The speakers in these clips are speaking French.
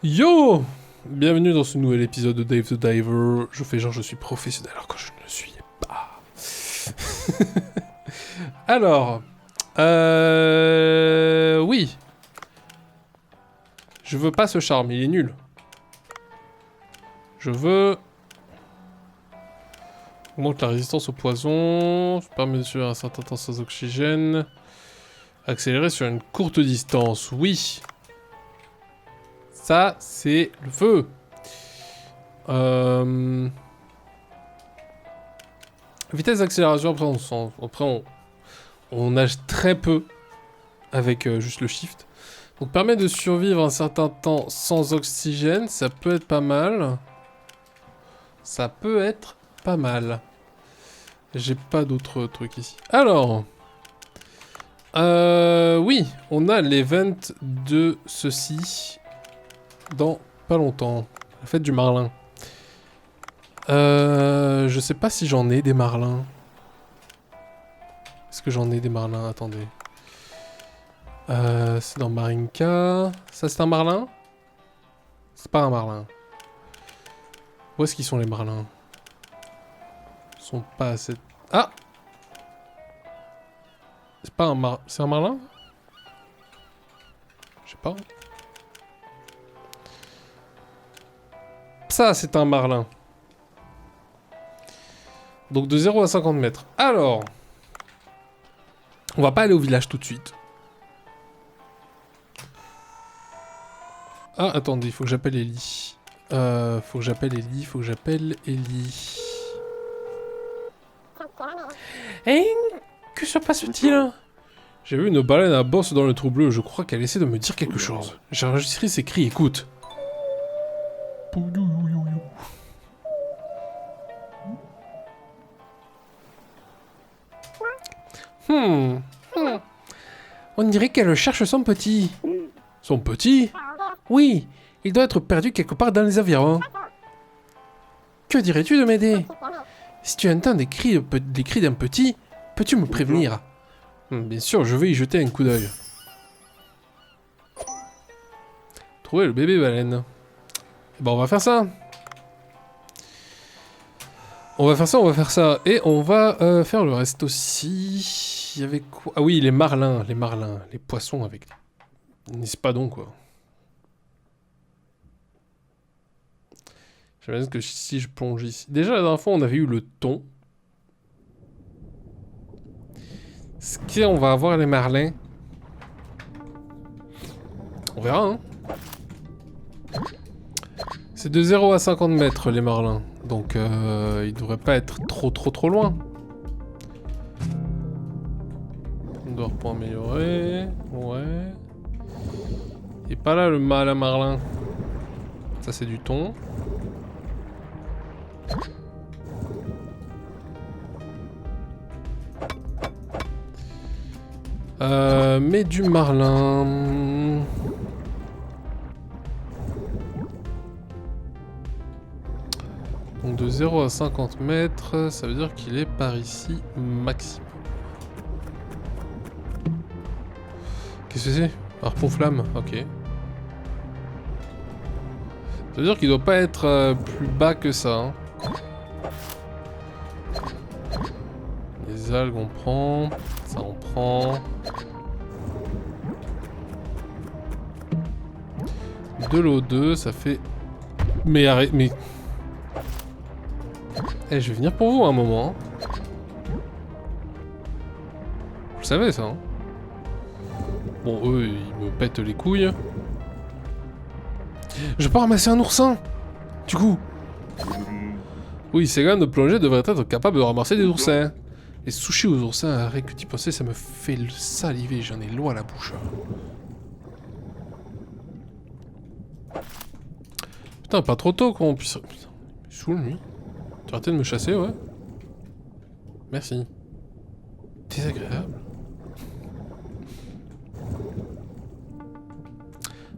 Yo! Bienvenue dans ce nouvel épisode de Dave the Diver. Je fais genre je suis professionnel alors que je ne le suis pas. Alors, oui. Je veux pas ce charme, il est nul. Je veux... Augmente la résistance au poison. Permet de suivre un certain temps sans oxygène. Accélérer sur une courte distance, oui. Ça, c'est le feu. Vitesse d'accélération, après on nage très peu avec juste le shift. Donc permet de survivre un certain temps sans oxygène, ça peut être pas mal. Ça peut être pas mal. J'ai pas d'autres trucs ici. Alors, oui, on a l'event de ceci dans pas longtemps. La fête du Marlin. Je sais pas si j'en ai des Marlins. Est-ce que j'en ai des Marlins? Attendez. C'est dans Marinka. Ça, c'est un Marlin? C'est pas un Marlin. Où est-ce qu'ils sont, les Marlins? Ils sont pas assez... Ah! C'est pas un C'est un Marlin? Je sais pas. Ça, c'est un Marlin. Donc de 0 à 50 mètres. Alors, on va pas aller au village tout de suite. Ah, attendez, il faut que j'appelle Ellie. Faut que j'appelle Ellie. Hein? Que se passe-t-il? J'ai vu une baleine à bosse dans le trou bleu. Je crois qu'elle essaie de me dire quelque chose. J'ai enregistré ses cris, écoute. On dirait qu'elle cherche son petit. Son petit? Oui, il doit être perdu quelque part dans les environs. Que dirais-tu de m'aider? Si tu entends des cris d'un petit, peux-tu me prévenir? Bien sûr, je vais y jeter un coup d'œil. Trouver le bébé baleine. Bon, on va faire ça. On va faire ça. Et on va faire le reste aussi. Il y avait quoi? Ah oui, les marlins. Les poissons avec... N'est-ce pas donc, quoi. J'imagine que si je plonge ici... Déjà, la dernière fois, on avait eu le thon. Est-ce qu'on va avoir les marlins? On verra, hein. C'est de 0 à 50 mètres, les marlins. Donc, ils devraient pas être trop loin. D'or pour améliorer. Ouais. Et pas là, le mâle à marlin. Ça, c'est du thon. Mais du marlin... Donc de 0 à 50 mètres, ça veut dire qu'il est par ici maximum. Qu'est-ce que c'est? Harpon flamme, ok. Ça veut dire qu'il doit pas être plus bas que ça. Hein. Les algues on prend, ça on prend. De l'eau 2, ça fait... Mais arrête, mais... Eh, je vais venir pour vous à un moment. Hein. Vous le savez ça. Hein. Bon, eux, ils me pètent les couilles. Je peux ramasser un oursin. Du coup. Oui, ces gars de plongée devraient être capables de ramasser des oursins. Les sushis aux oursins, arrête que tu pensais, ça me fait le saliver. J'en ai l'eau à la bouche. Putain, pas trop tôt qu'on puisse... Putain, il me saoule, lui. Tu as arrêté de me chasser, ouais? Merci. Désagréable.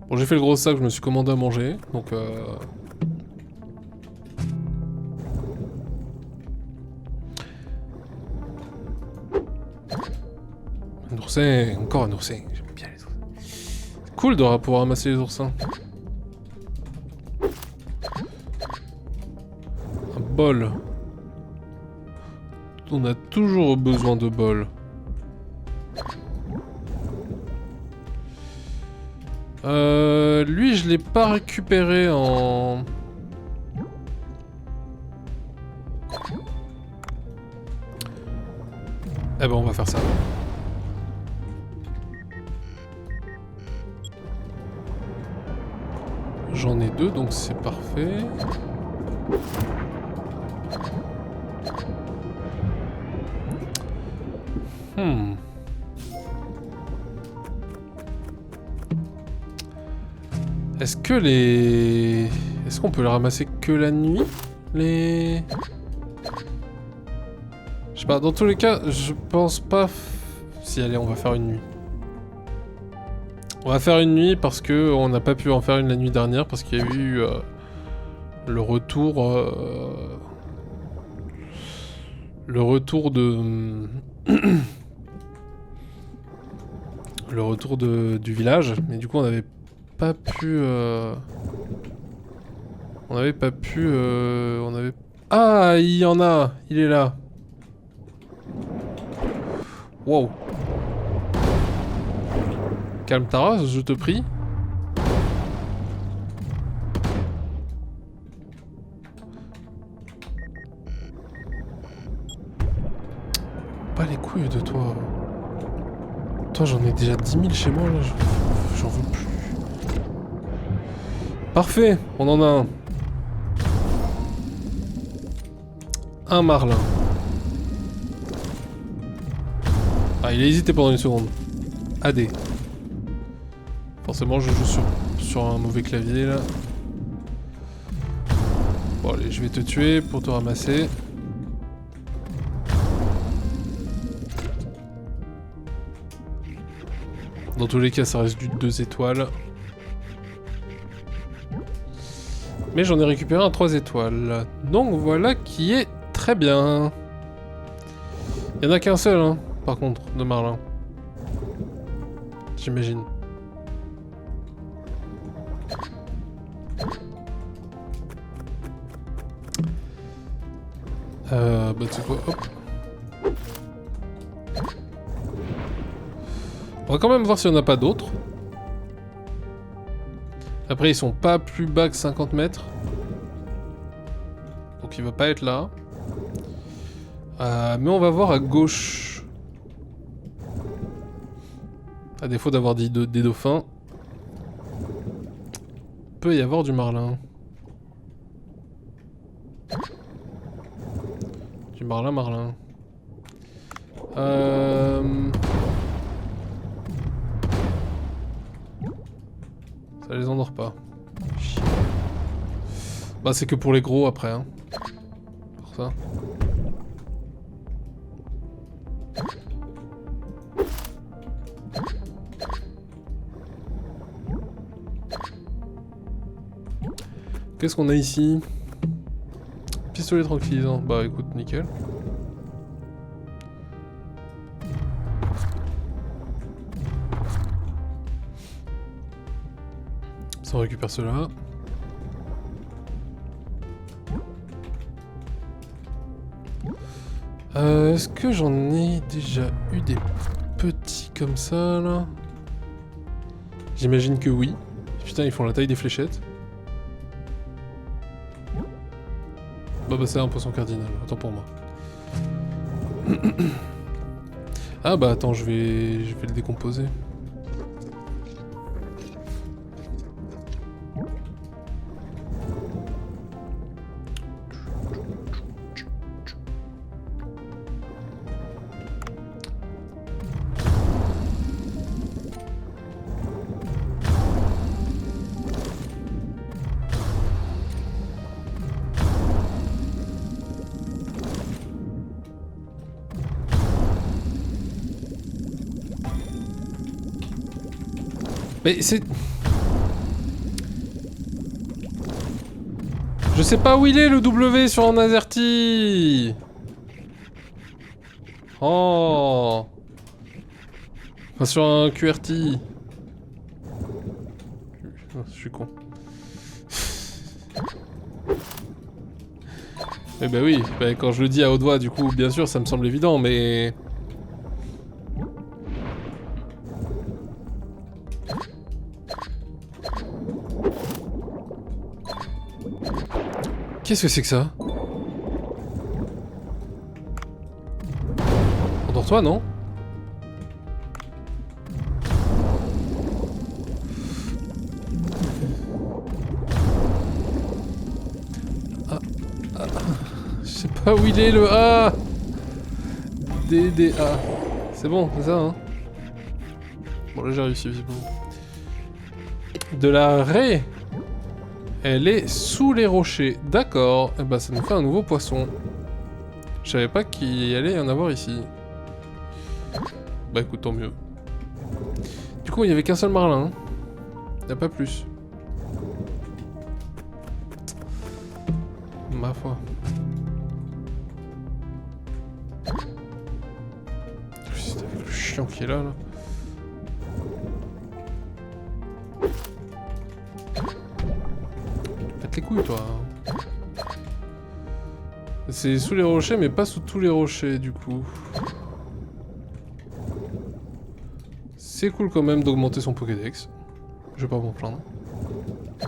Bon, j'ai fait le gros sac, je me suis commandé à manger, donc Un oursin, encore un oursin, j'aime bien les oursins. C'est cool de pouvoir ramasser les oursins. bol. On a toujours besoin de bol. Lui, je l'ai pas récupéré en... Eh ben, on va faire ça. J'en ai 2, donc c'est parfait. Est-ce que les... Est-ce qu'on peut les ramasser que la nuit? Les... Je sais pas, dans tous les cas, je pense pas... Si, allez, on va faire une nuit. On va faire une nuit parce que on n'a pas pu en faire une la nuit dernière parce qu'il y a eu le retour... le retour de... le retour du village, mais du coup on n'avait pas pu... On n'avait pas pu... on avait... Ah, il y en a! Il est là! Wow! Calme ta race, je te prie. Pas les couilles de toi. Toi, j'en ai déjà 10 000 chez moi, là. J'en veux plus. Parfait, on en a un. Un marlin. Ah, il a hésité pendant une seconde. AD. Forcément, je joue sur un mauvais clavier, là. Bon, allez, je vais te tuer pour te ramasser. Dans tous les cas, ça reste du 2 étoiles. Mais j'en ai récupéré un 3 étoiles. Donc voilà qui est très bien. Il n'y en a qu'un seul, hein, par contre, de marlin. J'imagine. Bah tu sais quoi, hop. On va quand même voir s'il n'y en a pas d'autres. Après, ils sont pas plus bas que 50 mètres. Donc il va pas être là. Mais on va voir à gauche. À défaut d'avoir des dauphins. Peut y avoir du marlin. Du marlin. Ça les endort pas. Chier. Bah c'est que pour les gros après, hein. Pour ça. Qu'est-ce qu'on a ici? Pistolet tranquillisant. Bah écoute, nickel. Ça, on récupère cela. Est-ce que j'en ai déjà eu des petits comme ça, là? J'imagine que oui. Putain, ils font la taille des fléchettes. Bah c'est un poisson cardinal, autant pour moi. Ah bah attends, je vais le décomposer. Mais c'est... Je sais pas où il est le W sur un AZERTY. Oh. Enfin sur un QRT. Je suis con. Eh ben oui, bah quand je le dis à haute voix, du coup, bien sûr, ça me semble évident, mais... Qu'est-ce que c'est que ça? Endors-toi, non? Je sais pas où il est le A. DDA. C'est bon, c'est ça, hein? Bon, là j'ai réussi, visiblement. De la raie. Elle est sous les rochers. D'accord. Eh ben, ça nous fait un nouveau poisson. Je savais pas qu'il allait y en avoir ici. Bah écoute, tant mieux. Du coup, il y avait qu'un seul marlin. Il n'y a pas plus. Ma foi. C'est avec le chiant qui est là. Pète les couilles, toi. C'est sous les rochers, mais pas sous tous les rochers, du coup. C'est cool quand même d'augmenter son Pokédex. Je vais pas m'en plaindre. De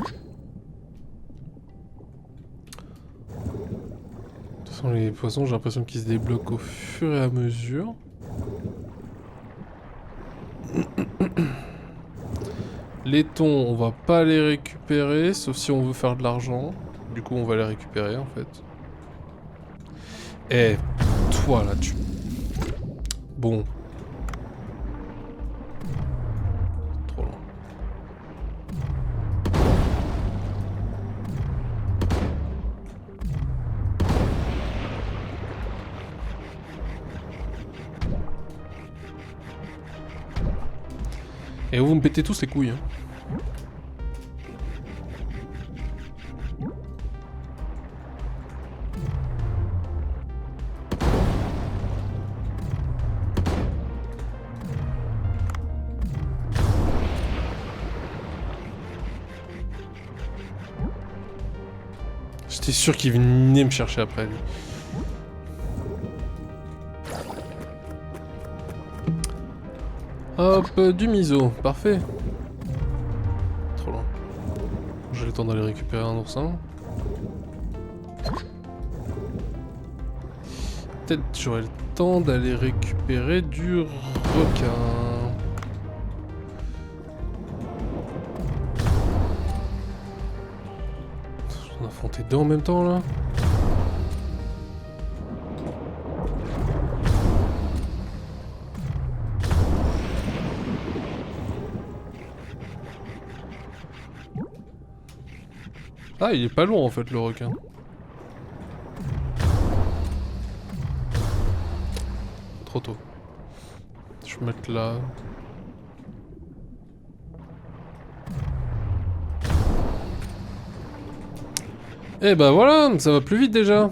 toute façon, les poissons, j'ai l'impression qu'ils se débloquent au fur et à mesure. Les thons, on va pas les récupérer, sauf si on veut faire de l'argent. Du coup, on va les récupérer, en fait. Eh, toi, là, tu... Bon. Trop loin. Et vous me pétez tous les couilles, hein. J'étais sûr qu'il venait me chercher après, lui. Hop, du miso, parfait. Trop loin. J'ai le temps d'aller récupérer un oursin. Peut-être j'aurai le temps d'aller récupérer du requin. On a affronté deux en même temps là. Ah, il est pas lourd en fait le requin. Trop tôt. Je vais mettre là. Eh bah voilà, ça va plus vite déjà.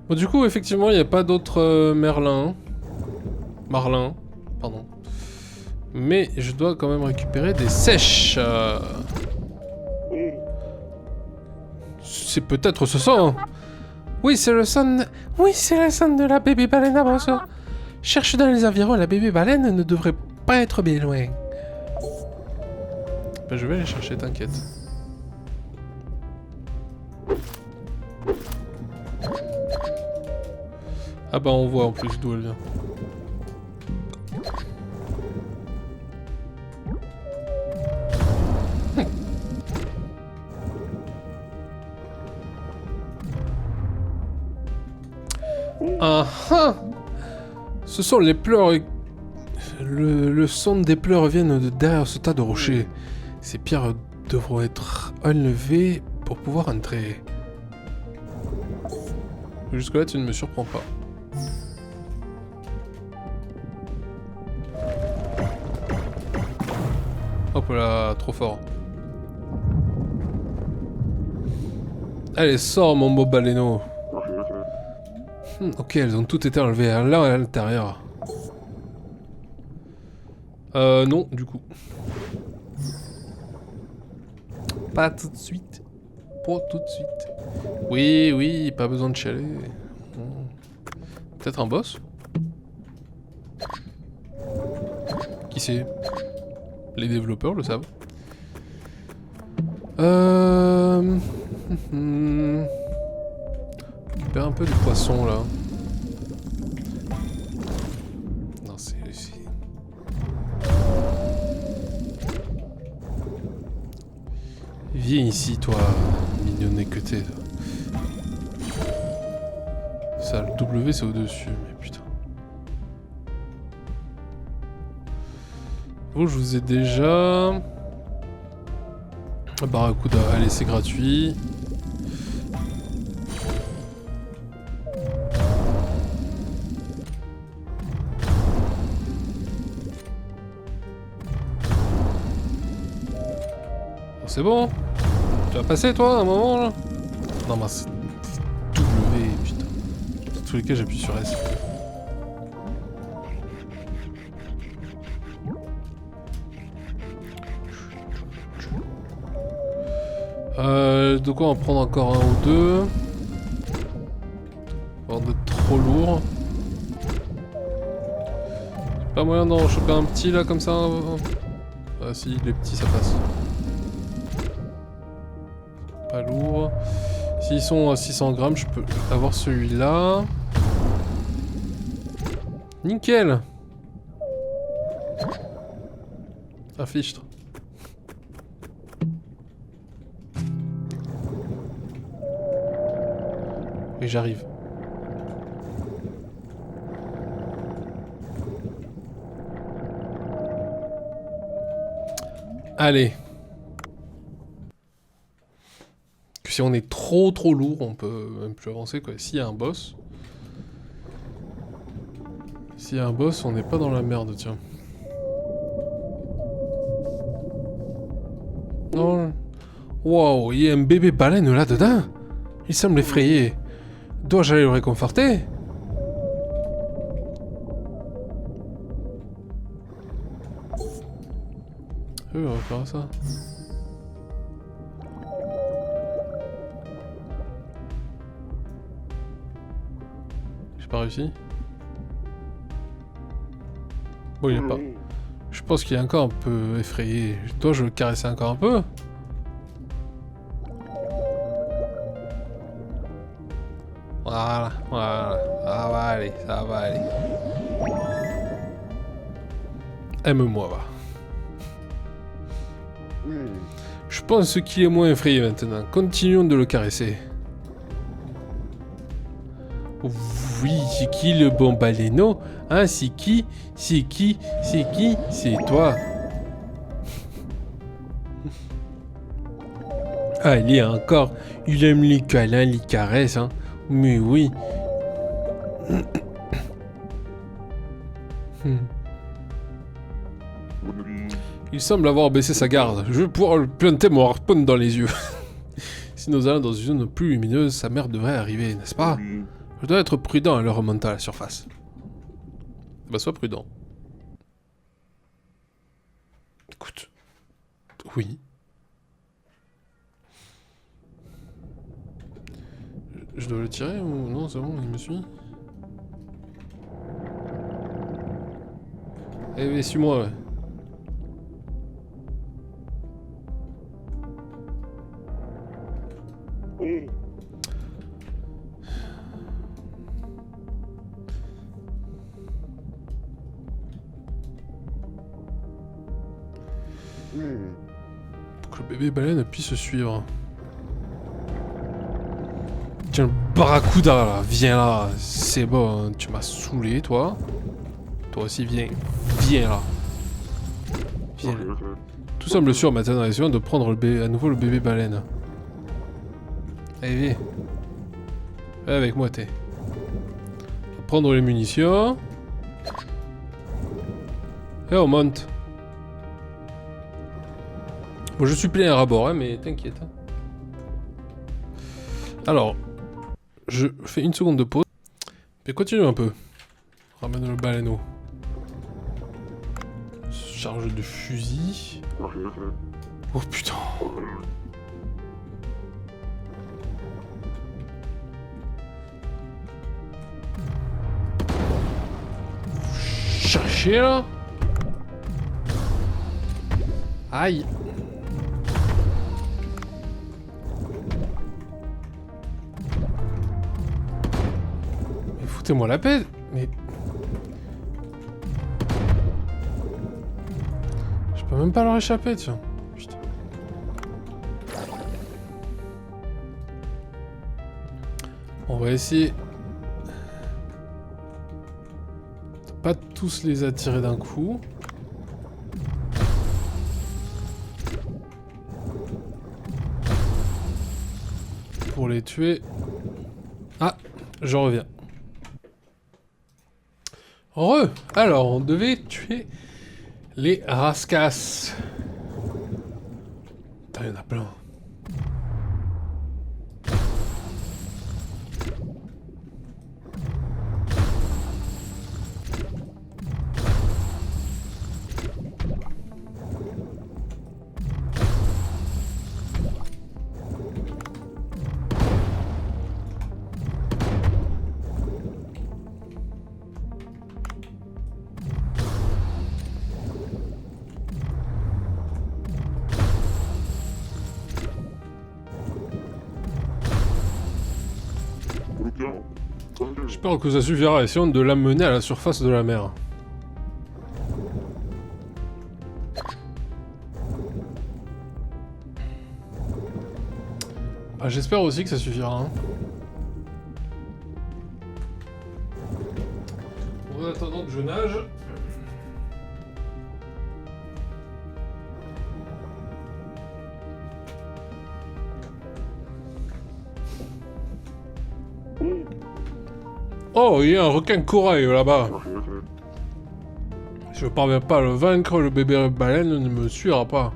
Bon, du coup, effectivement, il n'y a pas d'autres merlins. Marlin, pardon. Mais je dois quand même récupérer des sèches. C'est peut-être ce son. Oui, c'est le son. Oui, c'est le son de la bébé baleine à brosse. Cherche dans les environs, la bébé baleine ne devrait pas être bien loin. Ben, je vais aller chercher, t'inquiète. Ah bah on voit en plus d'où elle vient. Ah ah! Ce sont les pleurs... Le son des pleurs viennent de derrière ce tas de rochers. Ces pierres devront être enlevées pour pouvoir entrer. Jusque-là, tu ne me surprends pas. Hop là, trop fort. Allez, sors mon beau baleineau. Ok, elles ont toutes été enlevées, là à l'intérieur. Non, du coup. Pas tout de suite. Pas tout de suite. Oui, oui, pas besoin de chialer. Peut-être un boss? Qui sait? Les développeurs le savent. Récupère un peu du poisson là. Non, c'est... Viens ici, toi, mignonnet que t'es. Ça, le W c'est au-dessus, mais putain. Bon, je vous ai déjà... Barracuda, allez, c'est gratuit. Bon, c'est bon. Tu vas passer, toi, un moment, là? Non, mais c'est W, putain. Dans tous les cas, j'appuie sur S. De quoi en prendre encore un ou deux. Avant d'être trop lourd. Pas moyen d'en choper un petit là comme ça. Ah si, les petits ça passe. Pas lourd. S'ils sont à 600 grammes, je peux avoir celui-là. Nickel. Un fichtre. Et j'arrive. Allez. Que si on est trop lourd, on peut même plus avancer quoi. S'il y a un boss. S'il y a un boss, on n'est pas dans la merde, tiens. Non. Wow, il y a un bébé baleine là-dedans. Il semble effrayé. Dois-je aller le réconforter? On va faire ça. J'ai pas réussi. Bon, il a pas. Je pense qu'il est encore un peu effrayé. Dois-je le caresser encore un peu? Voilà, voilà. Ça va aller, ça va aller. Aime-moi, va. Je pense qu'il est moins effrayé maintenant. Continuons de le caresser. Oui, c'est qui le bon baleineau? Hein, c'est qui? C'est qui? C'est qui? C'est toi. Ah, il y a encore. Il aime les câlins, les caresses, hein. Mais oui. Il semble avoir baissé sa garde. Je vais pouvoir lui planter mon harpon dans les yeux. Si nous allons dans une zone plus lumineuse, sa mère devrait arriver, n'est-ce pas? Je dois être prudent en le remontant à la surface. Bah, sois prudent. Écoute. Oui. Je dois le tirer ou non? C'est bon, il me suit. Eh oui, suis-moi, ouais. Pour que le bébé baleine puisse suivre. Tiens, le barracuda là, viens là, c'est bon, tu m'as saoulé toi. Toi aussi viens, viens là. Viens là. Tout semble sûr maintenant, essayons de prendre le bébé, à nouveau le bébé baleine. Allez viens. Viens avec moi t'es. Prendre les munitions. Et on monte. Bon, je suis plein à rabord, hein, mais t'inquiète. Alors, je fais une seconde de pause. Mais continue un peu. Ramène le baleineau. Charge de fusil. Oh putain. chercher là. Aïe. Mais foutez-moi la paix. Mais... Je peux même pas leur échapper, tiens. Putain. On va essayer... de pas tous les attirer d'un coup. Pour les tuer. Ah, je reviens. Alors, on devait tuer les rascasses. Putain, il y en a plein. J'espère que ça suffira à essayer de l'amener à la surface de la mer. Ah, j'espère aussi que ça suffira. Hein. En attendant que je nage... Oh, il y a un requin corail là-bas. Si je parviens pas à le vaincre, le bébé baleine ne me suivra pas.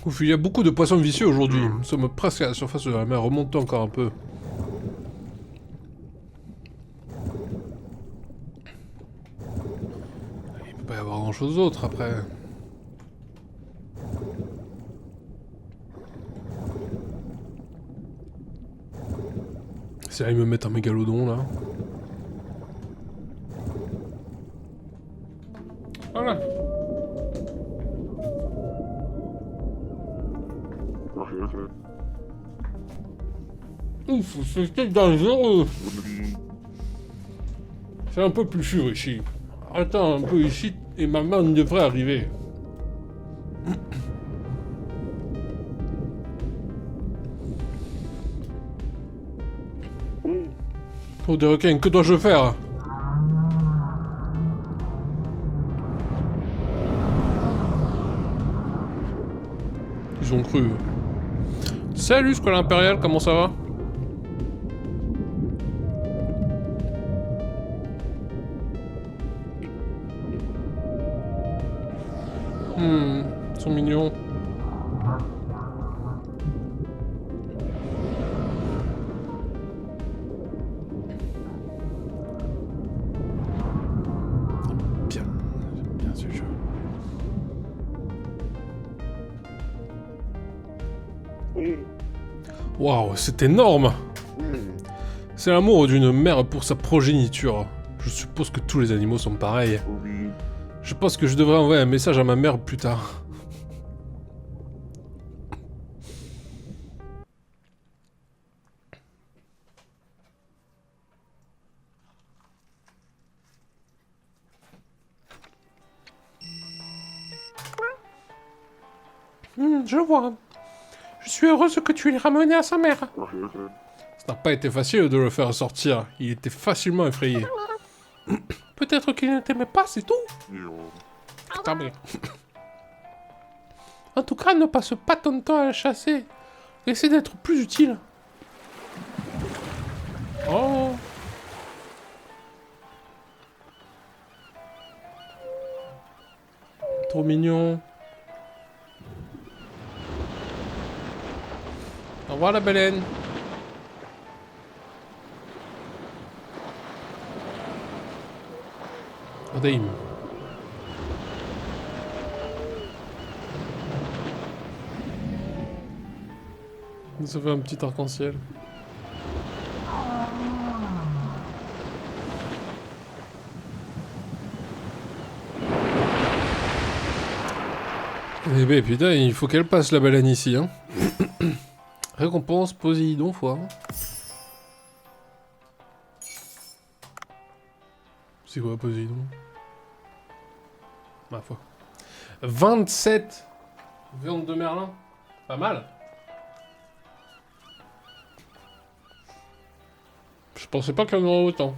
Ouf, il y a beaucoup de poissons vicieux aujourd'hui. Nous sommes presque à la surface de la mer. Remontons encore un peu. Il peut pas y avoir grand chose d'autre après. C'est là, ils me mettent un mégalodon là. Voilà. Ouf, c'était dangereux. C'est un peu plus sûr ici. Attends un peu ici et ma main devrait arriver. Oh des requins, que dois-je faire? Ils ont cru. Salut Squale Impérial, comment ça va? Ils sont mignons. Bien, bien ce jeu. Waouh, c'est énorme! C'est l'amour d'une mère pour sa progéniture. Je suppose que tous les animaux sont pareils. Je pense que je devrais envoyer un message à ma mère plus tard. Je vois. Je suis heureuse que tu l'aies ramené à sa mère. Ça n'a pas été facile de le faire sortir. Il était facilement effrayé. Peut-être qu'il ne t'aimait pas, c'est tout. Tant bien. En tout cas, ne passe pas ton temps à le chasser. Essaie d'être plus utile. Oh. Trop mignon. Au revoir la baleine. Damn. Ça fait un petit arc-en-ciel. Eh ben putain, il faut qu'elle passe la baleine ici, hein. Récompense Poséidon x1. C'est quoi Poséidon? Ma foi. 27 viande de merlin. Pas mal. Je pensais pas qu'il y en aurait autant.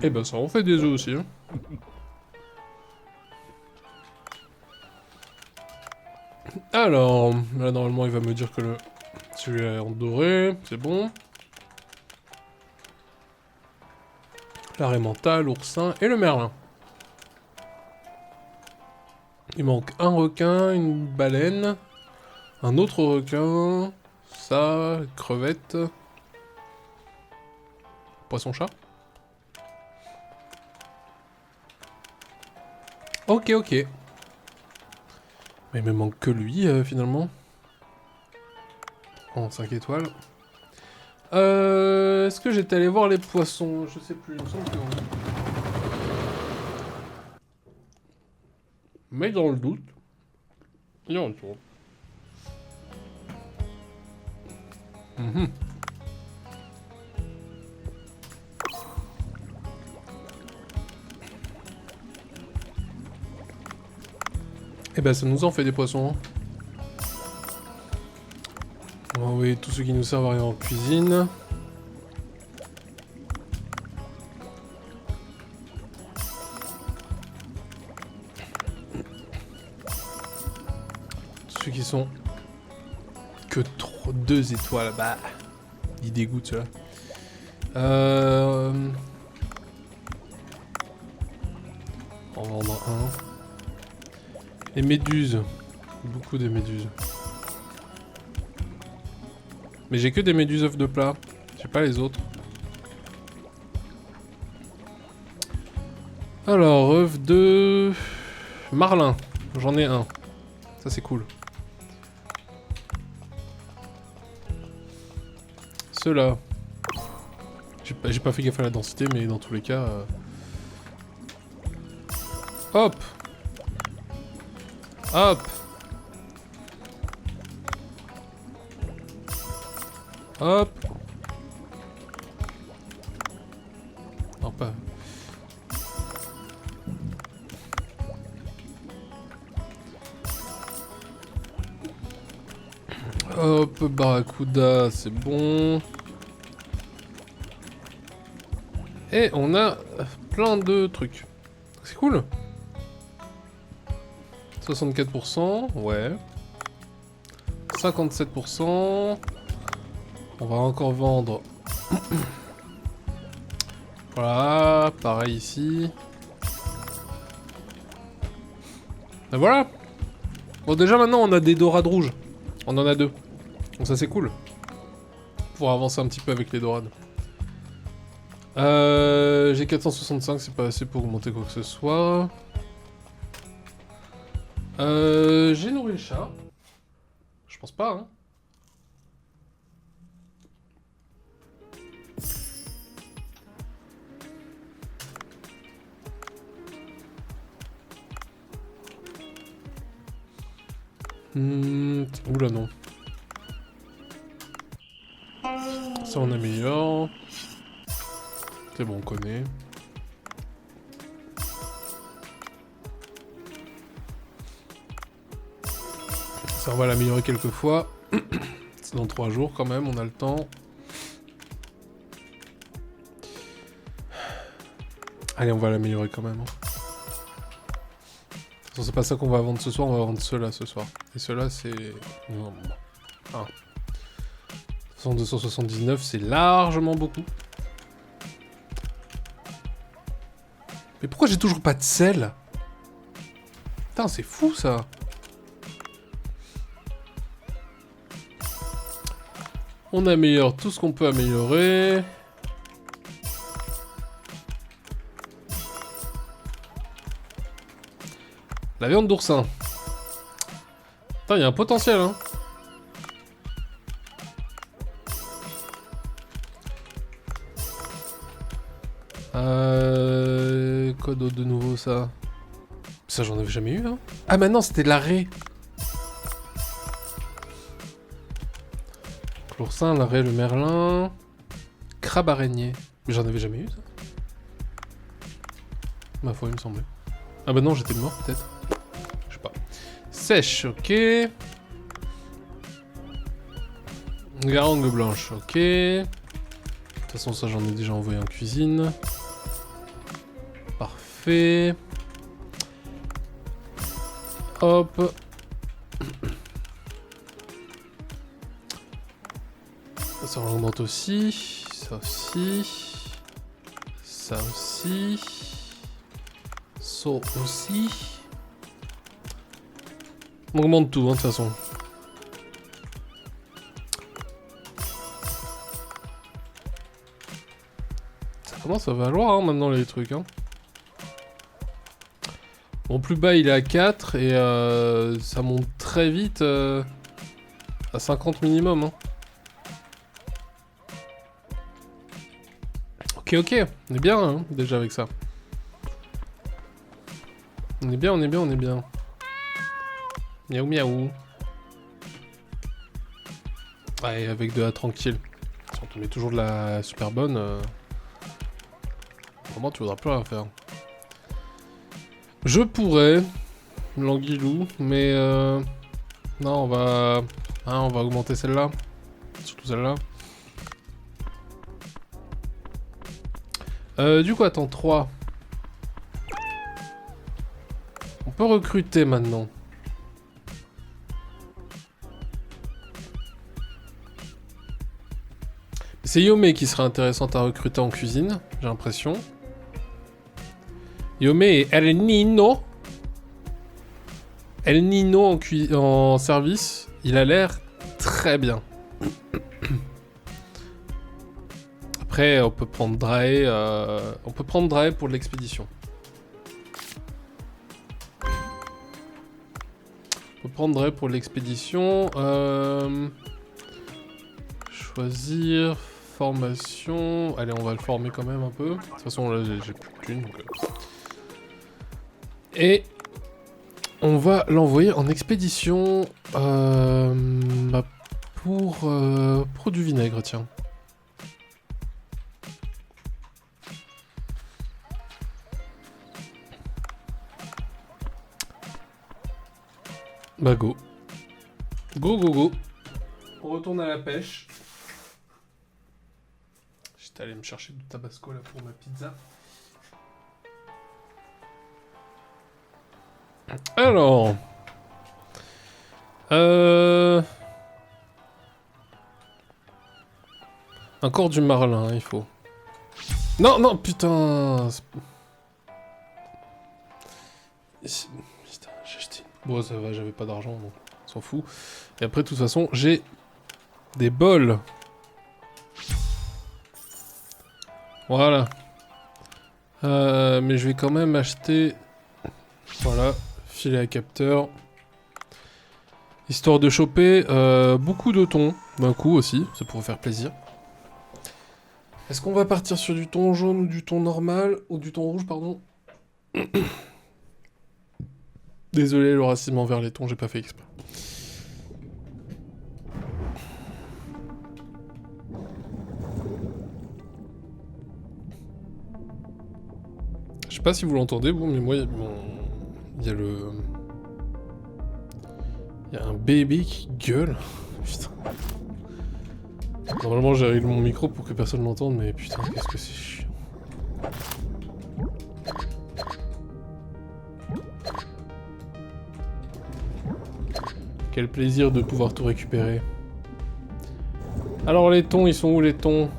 Eh ben ça en fait des œufs aussi, hein. Alors, là normalement il va me dire que celui-là est en doré, c'est bon. L'arrêt mental, l'oursin et le merlin. Il manque un requin, une baleine, un autre requin, ça, crevette, poisson-chat. Ok, ok. Mais il me manque que lui, finalement. En 5 étoiles. Est-ce que j'étais allé voir les poissons? Je sais plus, il me semble que oui. Mais dans le doute, il y en retourne. Eh ben ça nous en fait des poissons. Hein. On va envoyer tous ceux qui nous servent à rien en cuisine. Tous ceux qui sont que 2 étoiles, bah il dégoûte ceux-là. On va en vendre un. Les méduses. Beaucoup de méduses. Mais j'ai que des méduses œufs de plat. J'ai pas les autres. Alors, œufs de... marlin. J'en ai un. Ça c'est cool. Ceux-là. J'ai pas fait gaffe à la densité, mais dans tous les cas... Hop! Hop! Hop! Non, pas... Hop, barracuda, c'est bon. Et on a plein de trucs. C'est cool. 64%, ouais. 57%. On va encore vendre. Voilà, pareil ici. Et voilà. Bon, déjà maintenant on a des dorades rouges. On en a 2. Donc ça c'est cool. Pour avancer un petit peu avec les dorades. J'ai 465, c'est pas assez pour augmenter quoi que ce soit. J'ai nourri le chat. Je pense pas, hein. Oula non. Ça on améliore. C'est bon, on connaît. Ça on va l'améliorer quelques fois. C'est dans 3 jours quand même, on a le temps. Allez, on va l'améliorer quand même. Hein. C'est pas ça qu'on va vendre ce soir, on va vendre ceux-là ce soir. Et ceux-là, c'est... Non, bon. Ah. 279, c'est largement beaucoup. Mais pourquoi j'ai toujours pas de sel? Putain, c'est fou, ça. On améliore tout ce qu'on peut améliorer. La viande d'oursin. Putain, il y a un potentiel, hein. Quoi d'autre de nouveau, ça? Ça, j'en avais jamais eu, hein. Ah, maintenant, c'était de l'arrêt. L'oursin, l'arrêt, le merlin. Crabe araignée. Mais j'en avais jamais eu, ça. Ma foi, il me semblait. Ah bah non, j'étais mort, peut-être. Je sais pas. Sèche, ok. Garangue blanche, ok. De toute façon, ça, j'en ai déjà envoyé en cuisine. Parfait. Hop. Ça augmente aussi. Ça aussi. Ça aussi. Ça aussi. On augmente tout, hein, de toute façon. Ça commence à valoir, hein, maintenant, les trucs, hein. Mon plus bas, il est à 4 et ça monte très vite à 50 minimum, hein. Ok, on est bien, hein, déjà avec ça. On est bien, on est bien, on est bien. Miaou miaou. Ouais, avec de la tranquille. Si on te met toujours de la super bonne, vraiment tu voudras plus rien faire. Je pourrais, l'anguilou, mais non, on va augmenter celle-là. Surtout celle-là. Du coup, attends, 3. On peut recruter maintenant. C'est Yomé qui serait intéressante à recruter en cuisine, j'ai l'impression. Yomé et El Nino. El Nino en service, il a l'air très bien. Après, on peut prendre Drae. On peut prendre Drae pour l'expédition. On peut prendre Drae pour l'expédition. Choisir. Formation. Allez, on va le former quand même un peu. De toute façon, là, j'ai plus de thunes. Et on va l'envoyer en expédition pour du vinaigre, tiens. Bah go. Go, go, go. On retourne à la pêche. J'étais allé me chercher du tabasco là pour ma pizza. Alors... Encore du marlin, il faut. Non, non, putain. Putain, j'ai acheté. Bon, ça va, j'avais pas d'argent, donc on s'en fout. Et après, de toute façon, j'ai des bols. Voilà. Mais je vais quand même acheter... Voilà, filet à capteur. Histoire de choper beaucoup de thon d'un coup aussi, ça pourrait faire plaisir. Est-ce qu'on va partir sur du thon jaune ou du thon normal, ou du thon rouge, pardon? Désolé, le racisme envers les thons, j'ai pas fait exprès. Je sais pas si vous l'entendez, vous, mais moi, il y a le... Il y a un bébé qui gueule. Putain. Normalement, j'ai réglé mon micro pour que personne l'entende, mais putain, qu'est-ce que c'est chiant. Quel plaisir de pouvoir tout récupérer. Alors, les thons, ils sont où, les thons?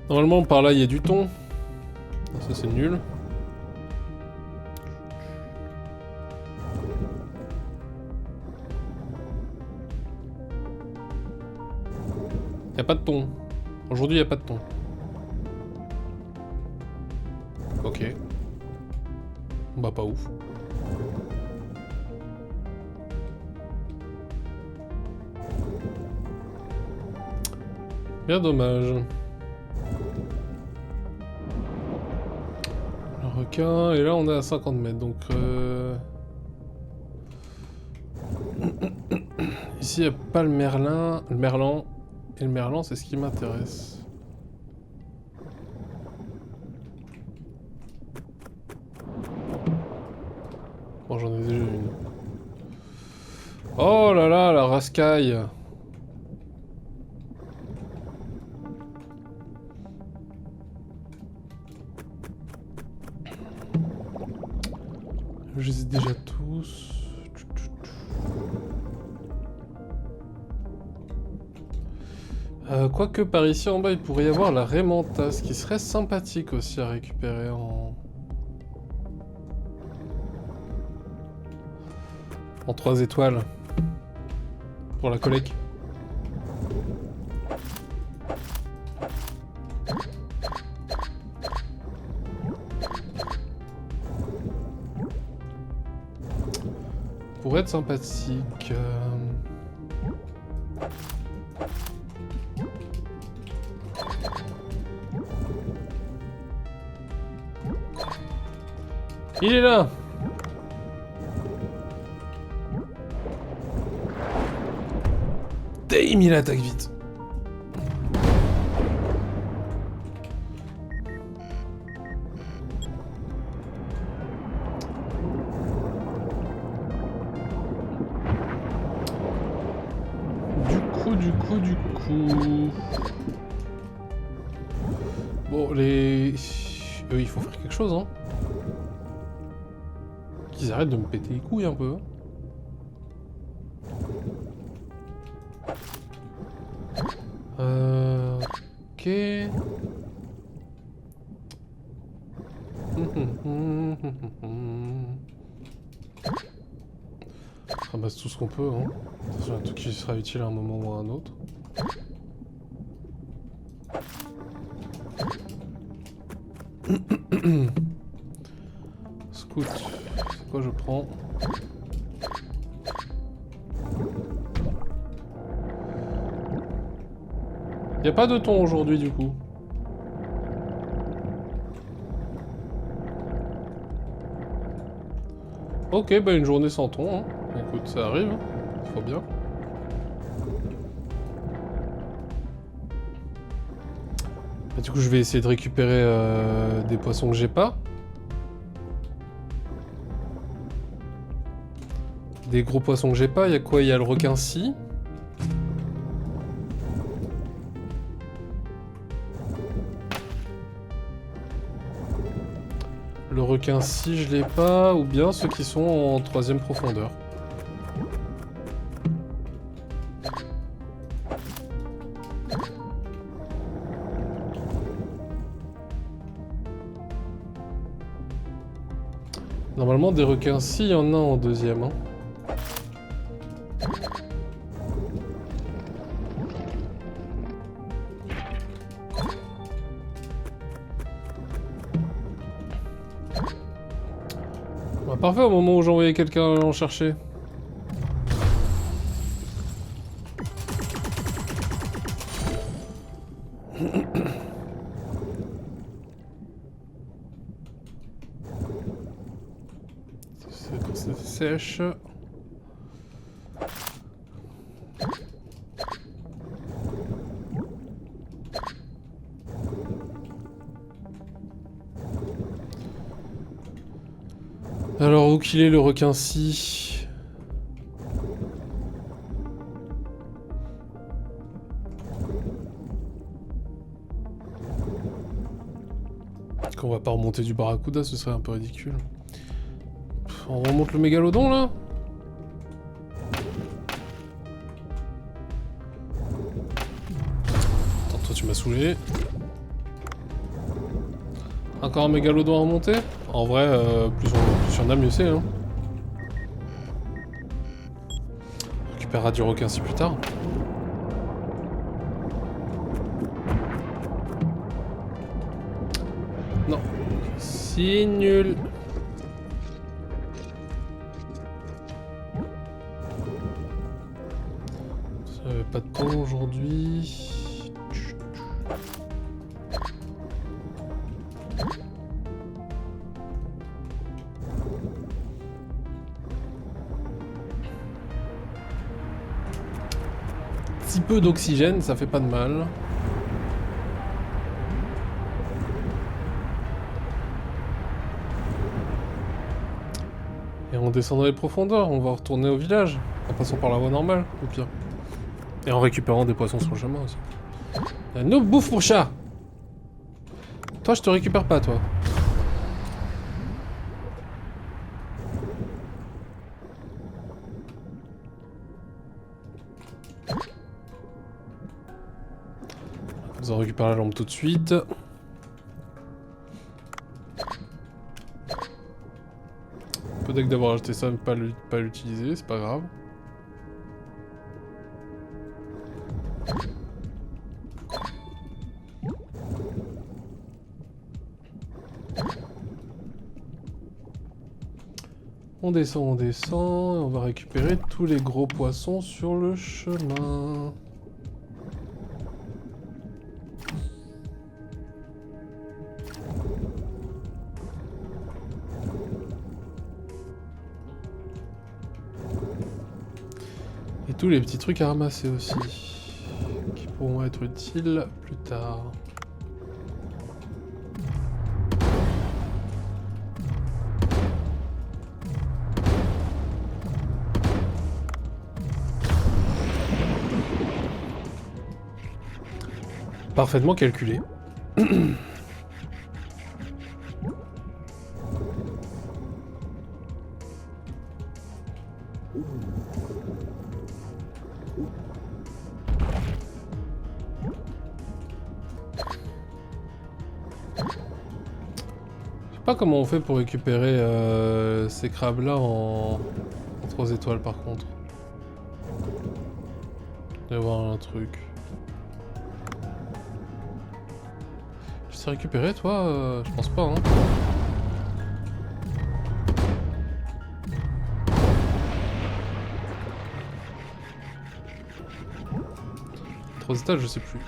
Normalement, par là, il y a du thon. Ça, c'est nul. Y a pas de thon. Aujourd'hui, y a pas de thon. Ok. Bah, pas ouf. Bien dommage. Le requin, et là on est à 50 mètres, donc ici il n'y a pas le merlin, le merlan, et le merlan c'est ce qui m'intéresse. Bon, j'en ai déjà une. Oh là là, la rascaille. Je les ai déjà tous. Quoique par ici en bas il pourrait y avoir la Raymanta, ce qui serait sympathique aussi à récupérer en 3 étoiles. Pour la collecte. Pour être sympathique. Il est là! Damn, il attaque vite. Du coup... Bon, les... Eux, il faut faire quelque chose, hein. Qu'ils arrêtent de me péter les couilles un peu. Ok... On ramasse tout ce qu'on peut, hein. C'est un truc qui sera utile à un moment ou à un autre. Scout, c'est quoi je prends? Y a pas de thon aujourd'hui du coup. Ok, bah une journée sans thon, hein. Écoute, ça arrive, hein. Faut bien. Bah, du coup, je vais essayer de récupérer des poissons que j'ai pas. Des gros poissons que j'ai pas. Il y a quoi? Il y a le requin-ci. Le requin-ci, je l'ai pas. Ou bien ceux qui sont en 3e profondeur. Normalement, des requins-ci, il y en a en 2e. Hein. Bah, parfait, au moment où j'envoyais quelqu'un en chercher. C'est sèche. Alors, où qu'il est le requin-ci? Qu'on va pas remonter du barracuda, ce serait un peu ridicule. On remonte le mégalodon là? Attends, toi tu m'as saoulé. Encore un mégalodon à remonter? En vrai, plus on a, mieux c'est, hein. On récupérera du requin si plus tard. Non. Si nul. J'avais pas de temps aujourd'hui. Un petit peu d'oxygène, ça fait pas de mal. Et on descend dans les profondeurs, on va retourner au village, en passant par la voie normale, au pire. Et en récupérant des poissons sur le chemin aussi. Nous bouffe pour chat! Toi, je te récupère pas, toi. On récupère la lampe tout de suite. Peut-être que d'avoir acheté ça, ne pas l'utiliser, c'est pas grave. On descend, et on va récupérer tous les gros poissons sur le chemin. Et tous les petits trucs à ramasser aussi, qui pourront être utiles plus tard. Parfaitement calculé. Je sais pas comment on fait pour récupérer ces crabes là en 3 étoiles par contre. Il doit y avoir un truc. Je sais récupérer toi? Je pense pas hein. 3 étages je sais plus.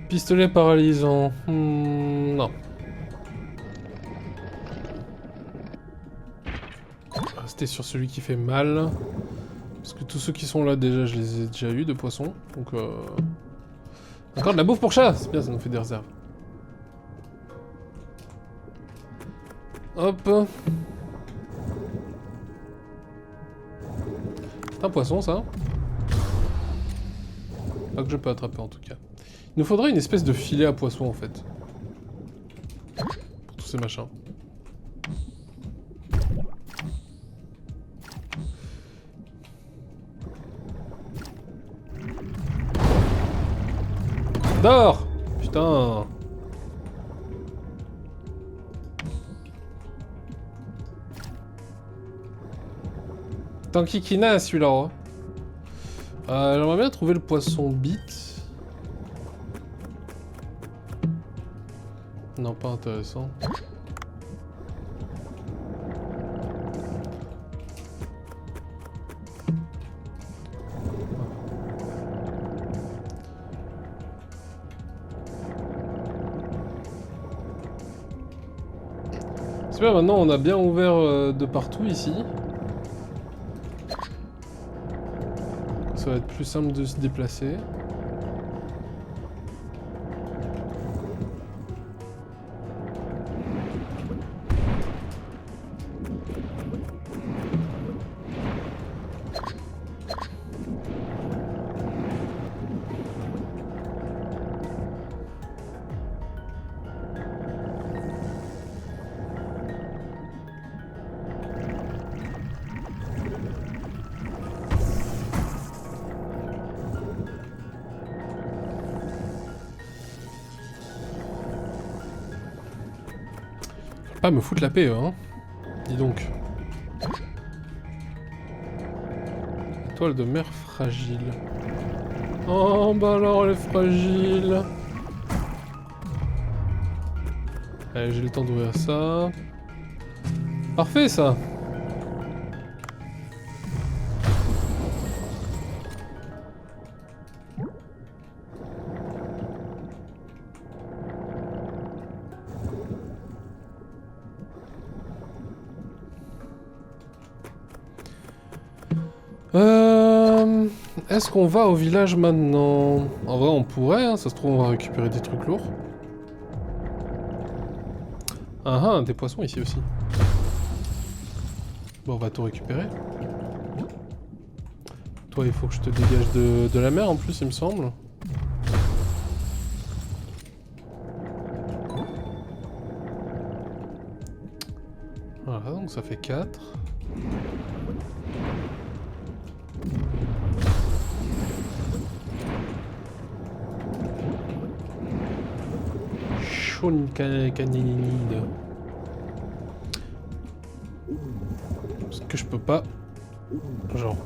Pistolet paralysant. Non. Rester sur celui qui fait mal. Parce que tous ceux qui sont là déjà, je les ai déjà eu de poissons. Donc encore de la bouffe pour chat. C'est bien, ça nous fait des réserves. Hop. C'est un poisson ça. Pas que je peux attraper en tout cas. Il nous faudrait une espèce de filet à poisson en fait. Pour tous ces machins. Dors! Putain! Tankikina celui-là. Hein. J'aimerais bien trouver le poisson bite. Non, pas intéressant. C'est bien, maintenant on a bien ouvert de partout ici. Ça va être plus simple de se déplacer. Pas me foutre la paix, hein. Dis donc. Étoile de mer fragile. Oh, bah alors, elle est fragile. Allez, j'ai le temps d'ouvrir ça. Parfait, ça. Est-ce qu'on va au village maintenant? En vrai, on pourrait, hein, ça se trouve, on va récupérer des trucs lourds. Ah ah, des poissons ici aussi. Bon, on va tout récupérer. Toi, il faut que je te dégage de la mer en plus, il me semble. Voilà, donc ça fait 4. Caninide. Parce que je peux pas, genre,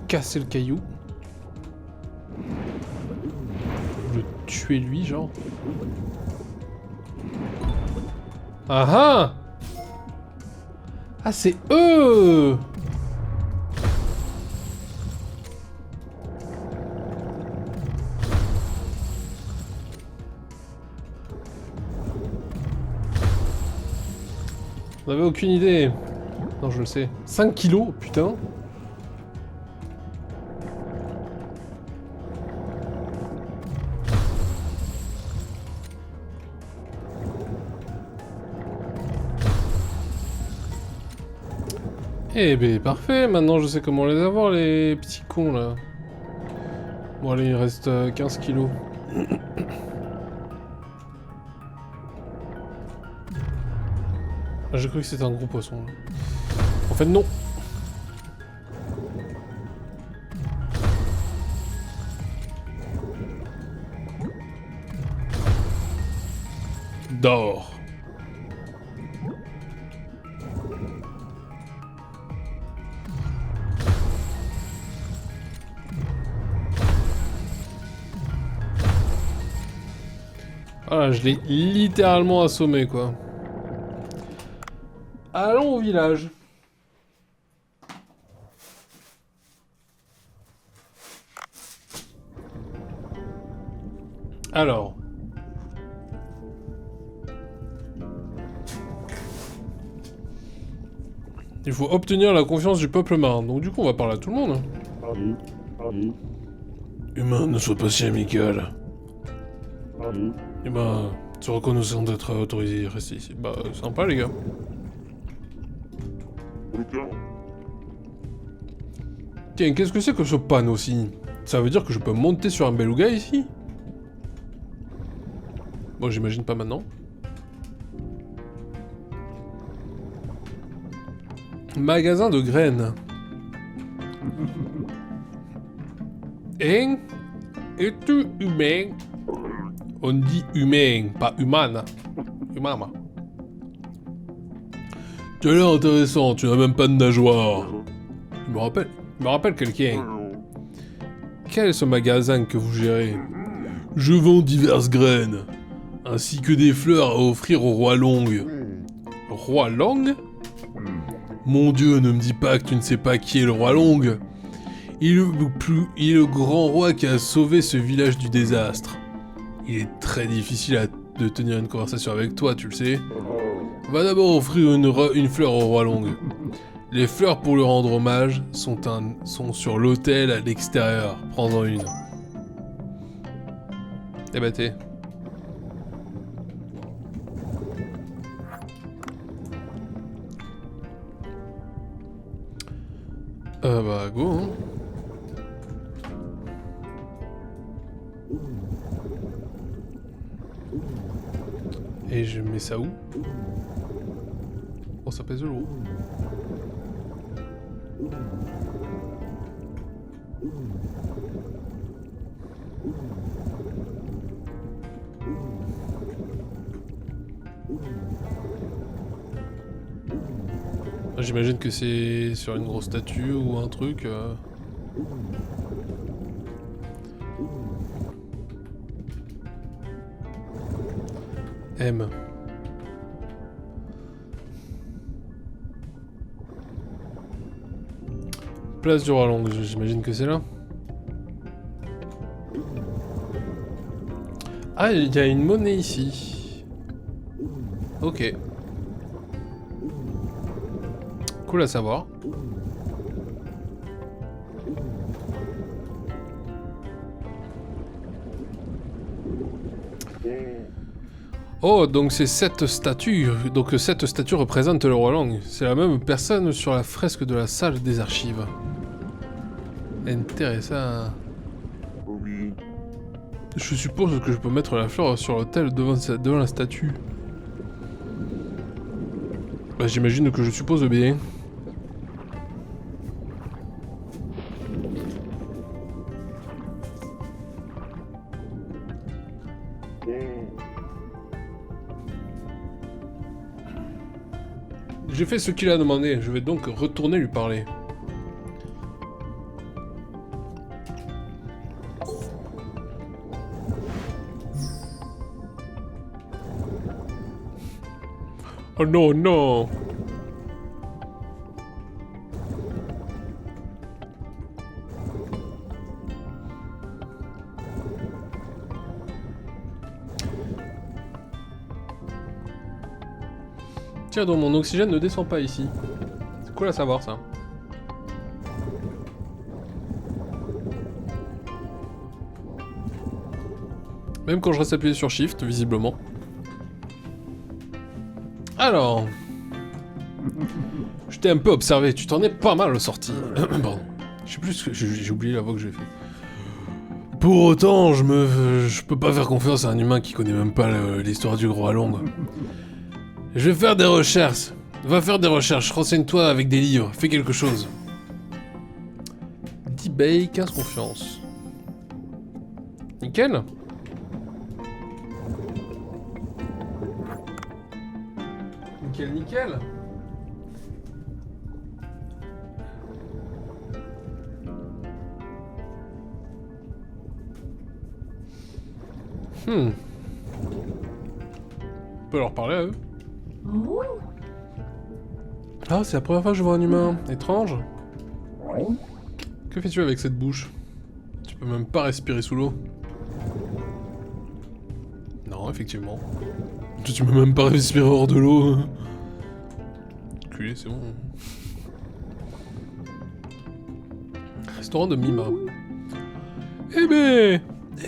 casser le caillou. Ou le tuer lui, genre. Ah ah! Ah, c'est eux! On avait aucune idée. Non, je le sais. 5 kilos, putain. Eh ben parfait, maintenant je sais comment les avoir, les petits cons là. Bon allez, il reste 15 kilos. Ah, j'ai cru que c'était un gros poisson. Là. En fait non. D'or. Voilà, je l'ai littéralement assommé quoi. Allons au village. Alors. Il faut obtenir la confiance du peuple marin. Donc du coup, on va parler à tout le monde. Humain, ne sois pas si amical. Humain, tu reconnaissant d'être autorisé à rester ici. Bah, sympa les gars. Tiens, qu'est-ce que c'est que ce panneau aussi? Ça veut dire que je peux monter sur un beluga ici? Bon, j'imagine pas maintenant. Magasin de graines. Hein? Es-tu humain? On dit humain, pas humane. Humama. Tu as l'air intéressant, tu n'as même pas de nageoire. Je me rappelle quelqu'un. Quel est ce magasin que vous gérez? Je vends diverses graines, ainsi que des fleurs à offrir au roi Long. Roi Long? Mon Dieu, ne me dis pas que tu ne sais pas qui est le roi Long. Il est le grand roi qui a sauvé ce village du désastre. Il est très difficile de tenir une conversation avec toi, tu le sais. Va d'abord offrir une fleur au roi Long. Les fleurs pour lui rendre hommage sont sur l'autel à l'extérieur. Prends-en une. Eh bah t'es. Bah go hein. Et je mets ça où? Oh ça pèse de l'eau. J'imagine que c'est sur une grosse statue ou un truc. M. Place du Roi Long, j'imagine que c'est là. Ah, il y a une monnaie ici. Ok. Cool à savoir. Oh, donc c'est cette statue. Donc cette statue représente le Roi Long. C'est la même personne sur la fresque de la salle des archives. Intéressant. Je suppose que je peux mettre la fleur sur l'autel devant la statue. Bah, j'imagine que je suppose bien. J'ai fait ce qu'il a demandé, je vais donc retourner lui parler. Oh non, non! Tiens donc, mon oxygène ne descend pas ici. C'est cool à savoir ça. Même quand je reste appuyé sur Shift, visiblement. Alors... Je t'ai un peu observé, tu t'en es pas mal sorti. Pardon. Je sais plus ce que... J'ai oublié la voix que j'ai fait. Pour autant, je peux pas faire confiance à un humain qui connaît même pas l'histoire du Roi Long. Je vais faire des recherches. Va faire des recherches, renseigne-toi avec des livres, fais quelque chose. 10 bay, 15 confiance. Nickel. Nickel, nickel. On peut leur parler à eux. Ah, c'est la première fois que je vois un humain. Étrange. Que fais-tu avec cette bouche? Tu peux même pas respirer sous l'eau. Non, effectivement. Tu peux même pas respirer hors de l'eau. Culé, c'est bon. Restaurant de Mima. Eh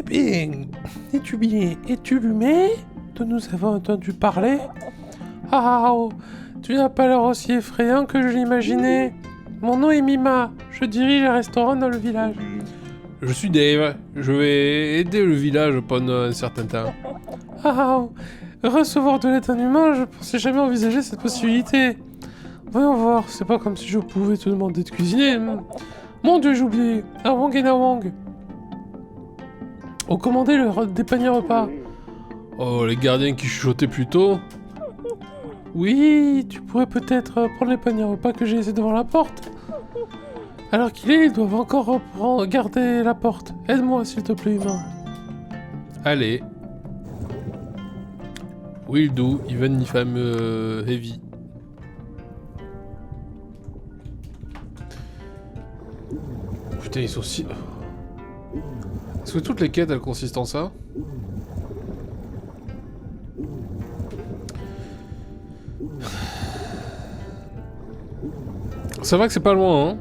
bien, es-tu lumé de nous avons entendu parler? Ah, oh, tu n'as pas l'air aussi effrayant que je l'imaginais. Mon nom est Mima, je dirige un restaurant dans le village. Je suis Dave, je vais aider le village pendant un certain temps. Ah, oh, recevoir de l'aide d'un humain, je pensais jamais envisager cette possibilité. Voyons voir, c'est pas comme si je pouvais te demander de cuisiner. Mon dieu, j'ai oublié. Nawang et Nawang. On commandait des paniers repas. Oh, les gardiens qui chuchotaient plus tôt. Oui, tu pourrais peut-être prendre les paniers repas que j'ai laissés devant la porte. Alors qu'il est, ils doivent encore garder la porte. Aide-moi, s'il te plaît, humain. Allez. Will do, even if I'm heavy. Putain, ils sont si... Est-ce que toutes les quêtes, elles consistent en ça? C'est vrai que c'est pas loin, hein.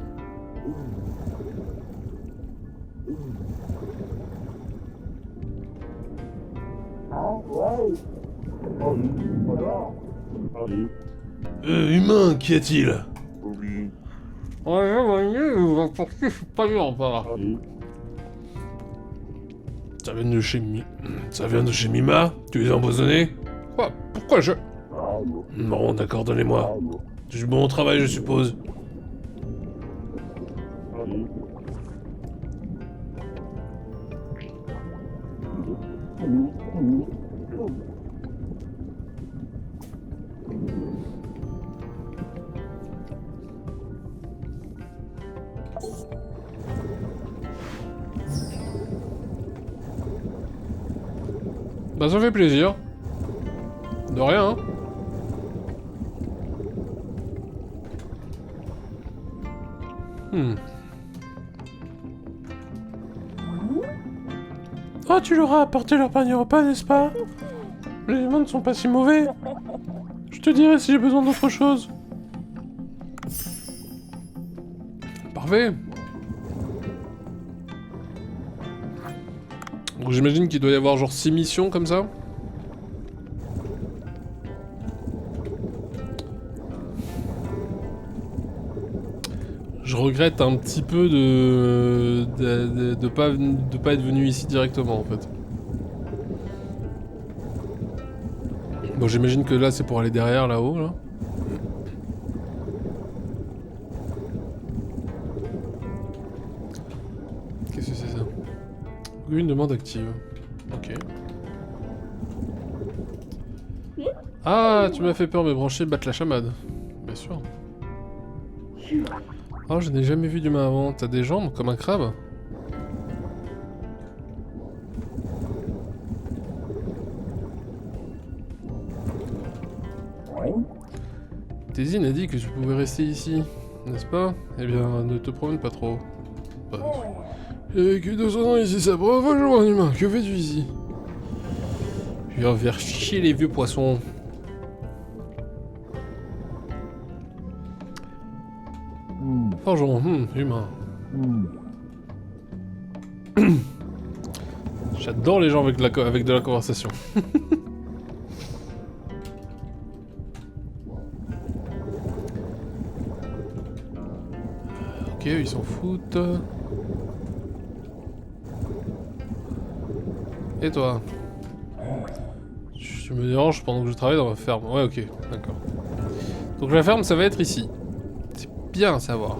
Humain, qu'y a-t-il? Pas bien, pas. Ça vient de chez Ça vient de chez Mima? Tu les as empoisonnés? Quoi? Pourquoi je... Non, d'accord, donnez-moi. C'est bon travail, je suppose. Bah ça fait plaisir. De rien, hein. Oh, tu leur as apporté leur panier repas, n'est-ce pas? Les humains ne sont pas si mauvais. Je te dirai si j'ai besoin d'autre chose. Parfait. Donc j'imagine qu'il doit y avoir genre 6 missions comme ça. Je regrette un petit peu de pas être venu ici directement en fait. Bon, j'imagine que là c'est pour aller derrière là-haut là. Qu'est-ce que c'est ça? Une demande active. Ok. Ah, tu m'as fait peur, mes branchés battent la chamade. Bien sûr. Oh, je n'ai jamais vu d'humain avant. T'as des jambes comme un crabe? Tézine a dit que tu pouvais rester ici, n'est-ce pas? Eh bien, ne te promène pas trop. Bah, j'ai vécu 200 ans ici, ça prend un jour un humain. Que fais-tu ici? Je viens faire chier les vieux poissons. Forgeron, humain. J'adore les gens avec de la conversation. Ok, ils s'en foutent. Et toi? Tu me déranges pendant que je travaille dans ma ferme. Ouais, ok, d'accord. Donc la ferme, ça va être ici. C'est bien à savoir.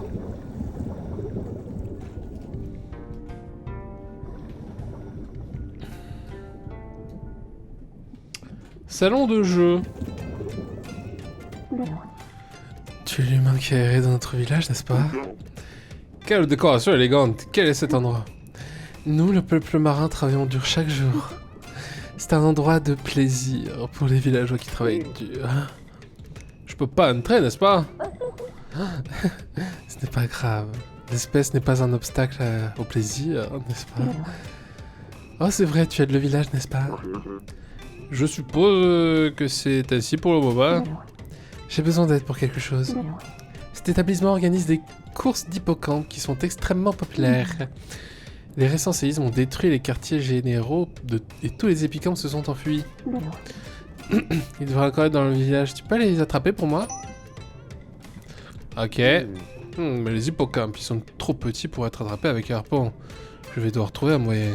Salon de jeu. Tu es l'humain qui a erré dans notre village, n'est-ce pas? Quelle décoration élégante. Quel est cet endroit? Nous, le peuple marin, travaillons dur chaque jour. C'est un endroit de plaisir pour les villageois qui travaillent dur. Je peux pas entrer, n'est-ce pas? Ce n'est pas grave. L'espèce n'est pas un obstacle au plaisir, n'est-ce pas? Oh, c'est vrai, tu aides le village, n'est-ce pas? Je suppose que c'est ainsi pour le moment. J'ai besoin d'aide pour quelque chose. Cet établissement organise des courses d'hippocampes qui sont extrêmement populaires. Les récents séismes ont détruit les quartiers généraux et tous les hippocampes se sont enfuis. Ils devraient encore être dans le village. Tu peux aller les attraper pour moi? Ok. Mais les hippocampes, ils sont trop petits pour être attrapés avec un harpon. Je vais devoir trouver un moyen.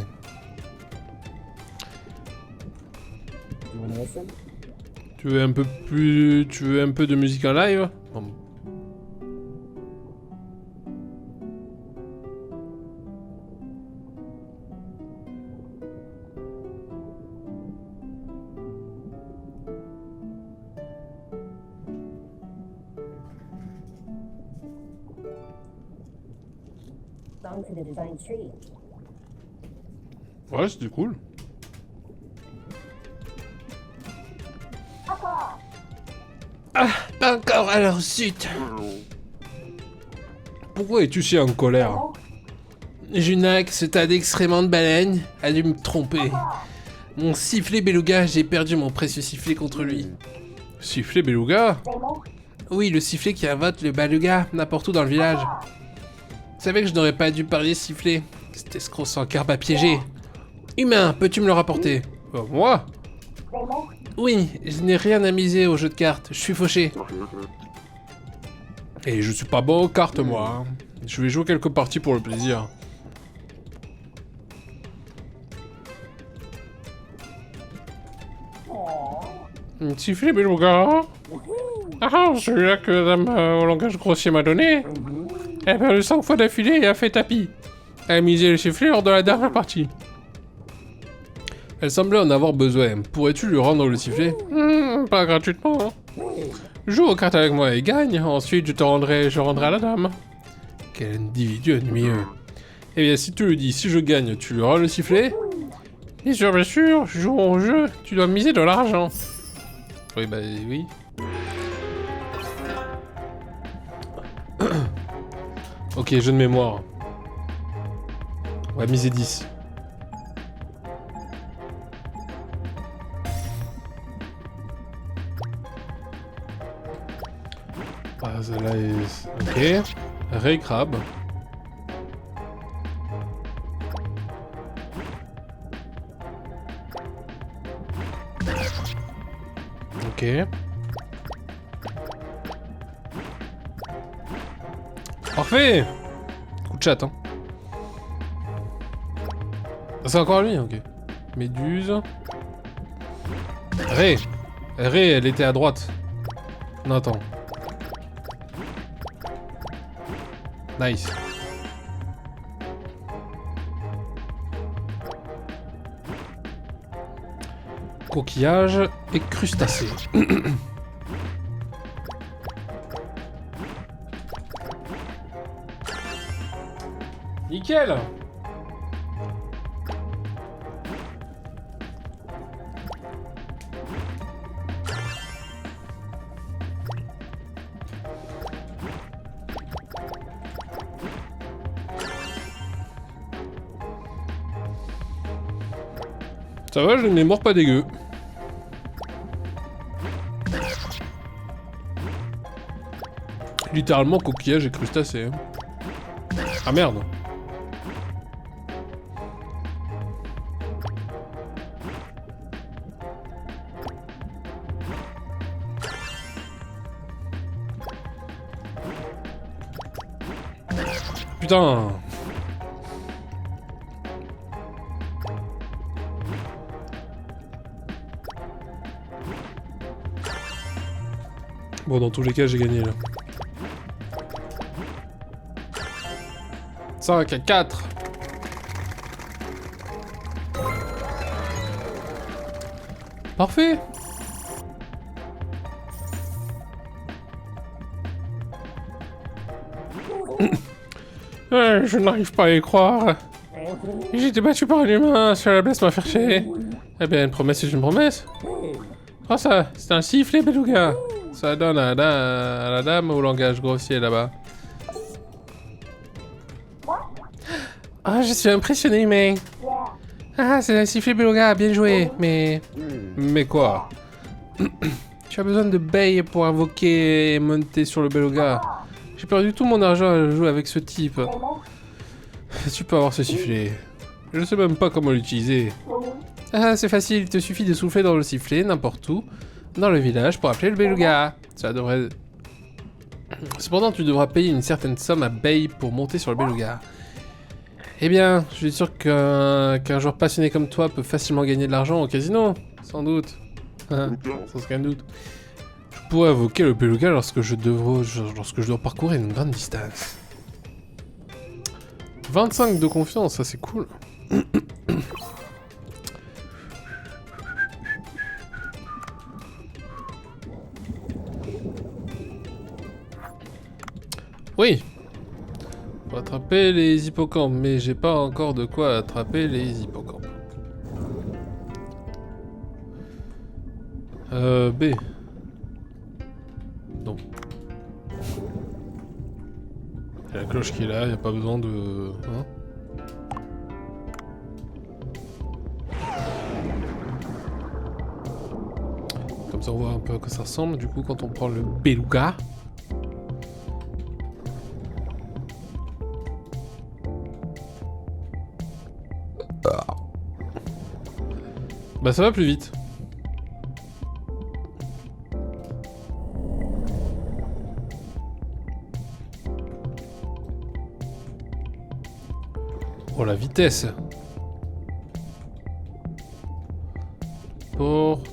Tu veux un peu plus... Tu veux un peu de musique en live? Bon. Ouais, c'était cool. Ah, pas encore, alors zut. Pourquoi es-tu si en colère? Junak, ce tas d'excréments de baleine a dû me tromper. Mon sifflet beluga, j'ai perdu mon précieux sifflet contre lui. Sifflet beluga? Oui, le sifflet qui invoque le beluga n'importe où dans le village. Tu savais que je n'aurais pas dû parler sifflet. Cet escroc sans cœur m'a piégé. Humain, peux-tu me le rapporter? Moi? Oui, je n'ai rien à miser au jeu de cartes, je suis fauché. Et je suis pas bon aux cartes, moi. Hein. Je vais jouer quelques parties pour le plaisir. Sifflet beluga. Ah, celui-là que Dame au langage grossier m'a donné. Elle a perdu 5 fois d'affilée et a fait tapis. Elle a misé le sifflet lors de la dernière partie. Elle semblait en avoir besoin. Pourrais-tu lui rendre le sifflet? Pas gratuitement. Hein. Joue aux cartes avec moi et gagne. Ensuite, je rendrai à la dame. Quel individu ennuyeux. Eh bien, si tu le dis, si je gagne, tu lui rends le sifflet. Bien sûr, joue au jeu, tu dois miser de l'argent. Oui, bah oui. Ok, jeu de mémoire. On va miser 10. Ah, celle-là est... Ok. Ray Crab. Ok. Parfait. Coup de chat, hein. Ah, c'est encore lui, ok. Méduse. Ray. Ray, elle était à droite. Non, attends. Nice. Coquillage et crustacés. Nickel. Ça va, j'ai une mémoire pas dégueu. Littéralement coquillage et crustacés. Hein. Ah merde. Putain. Bon, dans tous les cas, j'ai gagné là. 5 à 4. Parfait. Je n'arrive pas à y croire. J'ai été battu par un humain, cela blesse m'a fait chier. Eh bien, une promesse est une promesse. Oh ça, c'est un sifflet, beluga. Ça donne à la dame au langage grossier là-bas. Ah, je suis impressionné, mais... Ah, c'est un sifflet beluga, bien joué, mais... Mais quoi? Tu as besoin de baies pour invoquer et monter sur le beluga. J'ai perdu tout mon argent à jouer avec ce type. Tu peux avoir ce sifflet. Je sais même pas comment l'utiliser. Ah, c'est facile, il te suffit de souffler dans le sifflet, n'importe où, dans le village, pour appeler le beluga. Ça devrait... Cependant, tu devras payer une certaine somme à Bay pour monter sur le beluga. Eh bien, je suis sûr qu'un joueur passionné comme toi peut facilement gagner de l'argent au casino. Sans doute. Sans aucun doute. Je pourrais invoquer le beluga lorsque je dois parcourir une grande distance. 25 de confiance, ça c'est cool. Oui. Faut attraper les hippocampes, mais j'ai pas encore de quoi attraper les hippocampes. B. Non. Il y a la cloche qui est là, il n'y a pas besoin de... Hein. Comme ça on voit un peu à quoi ça ressemble, du coup, quand on prend le beluga. Bah ça va plus vite. Oh la vitesse. Porte.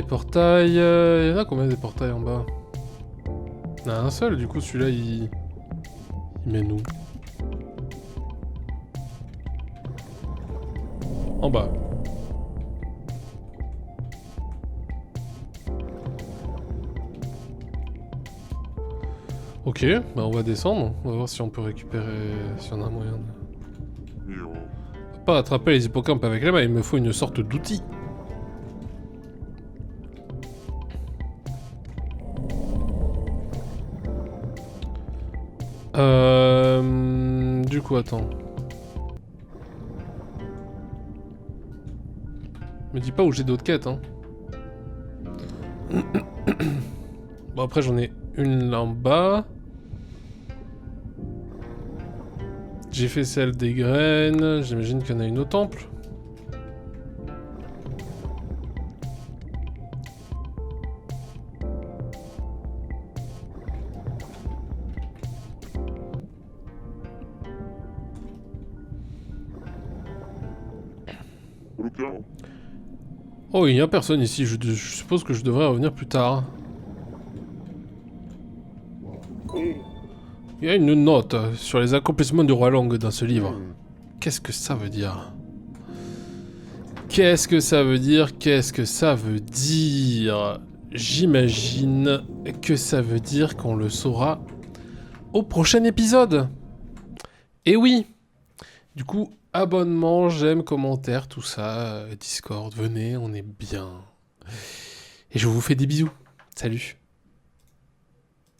Portail. Il y en a combien des portails en bas? Il y en a un seul, du coup celui-là il mène où? En bas. Ok, bah on va descendre. On va voir si on peut récupérer... si on a moyen de... On peut pas attraper les hippocampes avec les mains, il me faut une sorte d'outil. Du coup, attends. Me dis pas où j'ai d'autres quêtes, hein. Bon, après, j'en ai une là en bas. J'ai fait celle des graines. J'imagine qu'il y en a une au temple. Oh, il n'y a personne ici. Je suppose que je devrais revenir plus tard. Il y a une note sur les accomplissements du roi Long dans ce livre. Qu'est-ce que ça veut dire? Qu'est-ce que ça veut dire? Qu'est-ce que ça veut dire? J'imagine que ça veut dire qu'on le saura au prochain épisode. Et oui! Du coup, abonnement, j'aime, commentaire, tout ça, Discord, venez, on est bien. Et je vous fais des bisous. Salut!